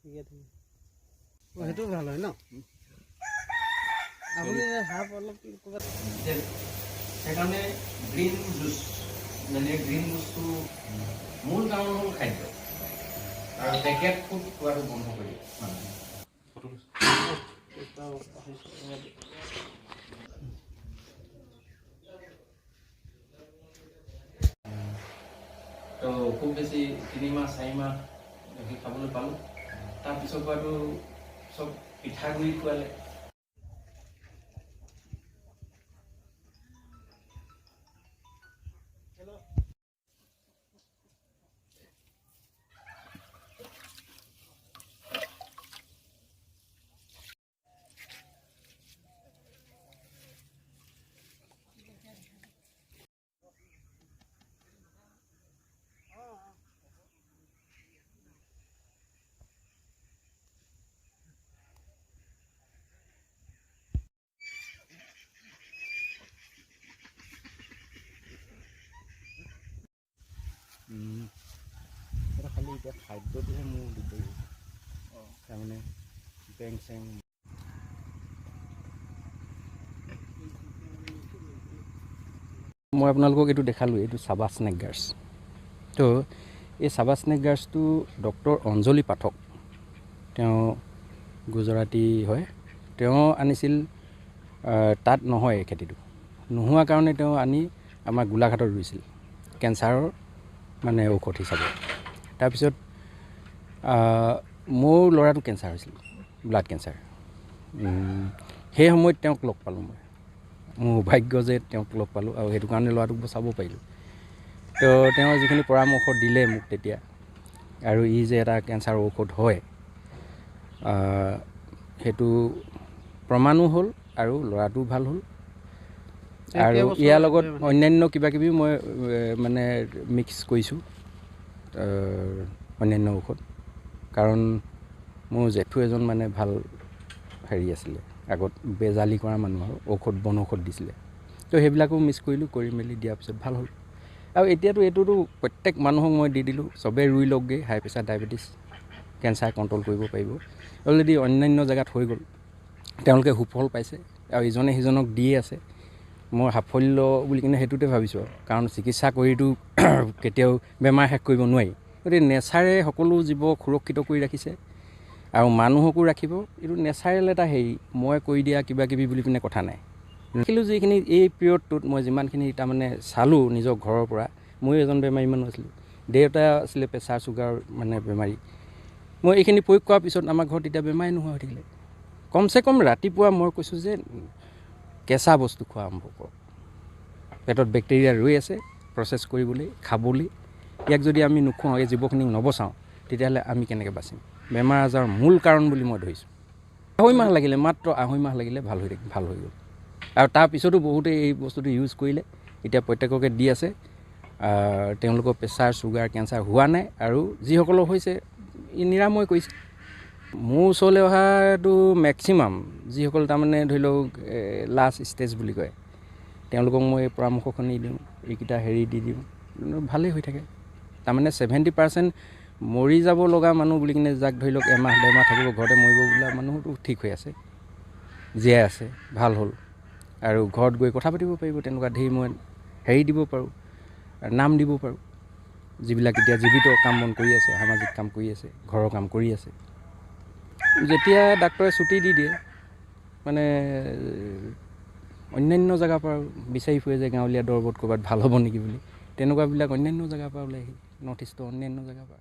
ঠিক আছে সেইটো ভাল হয় ন আপুনি হাফ অলপ ক'ৰবাত সেইকাৰণে গ্ৰীণ জুচ মানে গ্ৰীণ জুচটো মূল কাৰণ হ'ল খাদ্য আৰু পেকেট ফুড খোৱাটো বন্ধ কৰি তো খুব বেছি 3 মাহ 4 মাহ গাখীৰ খাবলৈ পালোঁ তাৰপিছৰ পৰাতো চব পিঠাগুড়ি খোৱালে খালি এতিয়া খাদ্যটোহে মোৰ দিগদাৰি তাৰমানে বেং চেং মই আপোনালোকক এইটো দেখালোঁ এইটো চাবা স্নেক গাৰ্ছ তো এই চাবা স্নেক গাৰ্ছটো ডক্টৰ অঞ্জলি পাঠক তেওঁ গুজৰাটী হয় তেওঁ আনিছিল তাত নহয় এই খেতিটো নোহোৱা কাৰণে তেওঁ আনি আমাৰ গোলাঘাটত ৰুইছিল কেঞ্চাৰৰ মানে ঔষধ হিচাপে তাৰপিছত মোৰ ল'ৰাটো কেঞ্চাৰ হৈছিল ব্লাড কেঞ্চাৰ সেই সময়ত তেওঁক লগ পালোঁ মই মোৰ ভাগ্য যে তেওঁক লগ পালোঁ আৰু সেইটো কাৰণে ল'ৰাটোক বচাব পাৰিলোঁ তো তেওঁ যিখিনি পৰামৰ্শ দিলে মোক তেতিয়া আৰু ই যে এটা কেঞ্চাৰৰ ঔষধ হয় সেইটো প্ৰমাণো হ'ল আৰু ল'ৰাটোও ভাল হ'ল আৰু ইয়াৰ লগত অন্যান্য কিবাকিবি মই মানে মিক্স কৰিছোঁ অন্যান্য ঔষধ কাৰণ মোৰ জেঠু এজন মানে ভাল হেৰি আছিলে আগত বেজালি কৰা মানুহৰ ঔষধ বন ঔষধ দিছিলে তো সেইবিলাকো মিক্স কৰিলোঁ কৰি মেলি দিয়াৰ পিছত ভাল হ'ল আৰু এতিয়াতো এইটোতো প্ৰত্যেক মানুহক মই দি দিলোঁ চবেই ৰুই লওকগৈ হাই প্ৰেছাৰ ডায়েবেটিছ কেঞ্চাৰ কণ্ট্ৰল কৰিব পাৰিব অলৰেডি অন্যান্য জেগাত হৈ গ'ল তেওঁলোকে সুফল পাইছে আৰু ইজনে সিজনক দিয়ে আছে মই সাফল্য বুলি কিনে সেইটোতে ভাবিছোঁ কাৰণ চিকিৎসা কৰিতো কেতিয়াও বেমাৰ শেষ কৰিব নোৱাৰি গতিকে নেচাৰে সকলো জীৱক সুৰক্ষিত কৰি ৰাখিছে আৰু মানুহকো ৰাখিব এইটো নেচাৰেল এটা হেৰি মই কৰি দিয়া কিবা কিবি বুলি পিনে কথা নাই দেখিলোঁ যিখিনি এই পিৰিয়ডটোত মই যিমানখিনি তাৰমানে চালোঁ নিজৰ ঘৰৰ পৰা ময়ো এজন বেমাৰী মানুহ আছিলোঁ দেউতা আছিলে প্ৰেছাৰ চুগাৰ মানে বেমাৰী মই এইখিনি প্ৰয়োগ কৰাৰ পিছত আমাৰ ঘৰত এতিয়া বেমাৰী নোহোৱা হৈ থাকিলে কমচে কম ৰাতিপুৱা মই কৈছোঁ যে কেঁচা বস্তু খোৱা আৰম্ভ কৰক পেটত বেক্টেৰিয়া ৰৈ আছে প্ৰচেছ কৰিবলৈ খাবলৈ ইয়াক যদি আমি নোখোৱাওঁ এই জীৱখিনিক নবচাওঁ তেতিয়াহ'লে আমি কেনেকৈ বাচিম বেমাৰ আজাৰৰ মূল কাৰণ বুলি মই ধৰিছোঁ আঢ়ৈ মাহ লাগিলে মাত্ৰ আঢ়ৈ মাহ লাগিলে ভাল হৈ গ'ল আৰু তাৰপিছতো বহুতে এই বস্তুটো ইউজ কৰিলে এতিয়া প্ৰত্যেককে দি আছে তেওঁলোকৰ প্ৰেছাৰ চুগাৰ কেঞ্চাৰ হোৱা নাই আৰু যিসকলৰ হৈছে ই নিৰাময় কৰিছে মোৰ ওচৰলৈ অহাটো মেক্সিমাম যিসকল তাৰমানে ধৰি লওক লাষ্ট ষ্টেজ বুলি কয় তেওঁলোকক মই পৰামৰ্শখিনি দিওঁ এইকেইটা হেৰি দি দিওঁ ভালেই হৈ থাকে তাৰমানে 70% মৰি যাব লগা মানুহ বুলি কিনে যাক ধৰি লওক এমাহ ডেৰমাহ থাকিব ঘৰতে মৰিব বোলা মানুহটো ঠিক হৈ আছে জীয়াই আছে ভাল হ'ল আৰু ঘৰত গৈ কথা পাতিব পাৰিব তেনেকুৱা ধেৰ মই হেৰি দিব পাৰোঁ নাম দিব পাৰোঁ যিবিলাক এতিয়া জীৱিত কাম বন কৰি আছে সামাজিক কাম কৰি আছে ঘৰৰ কাম কৰি আছে যেতিয়া ডাক্তৰে ছুটি দি দিয়ে মানে অন্যান্য জেগাৰ পৰা বিচাৰি ফুৰে যে গাঁৱলীয়া দৰবত ক'ৰবাত ভাল হ'ব নেকি বুলি তেনেকুৱাবিলাক অন্যান্য জেগাৰ পৰা ওলাই আহি নৰ্থ ইষ্টৰ অন্যান্য জেগাৰ পৰা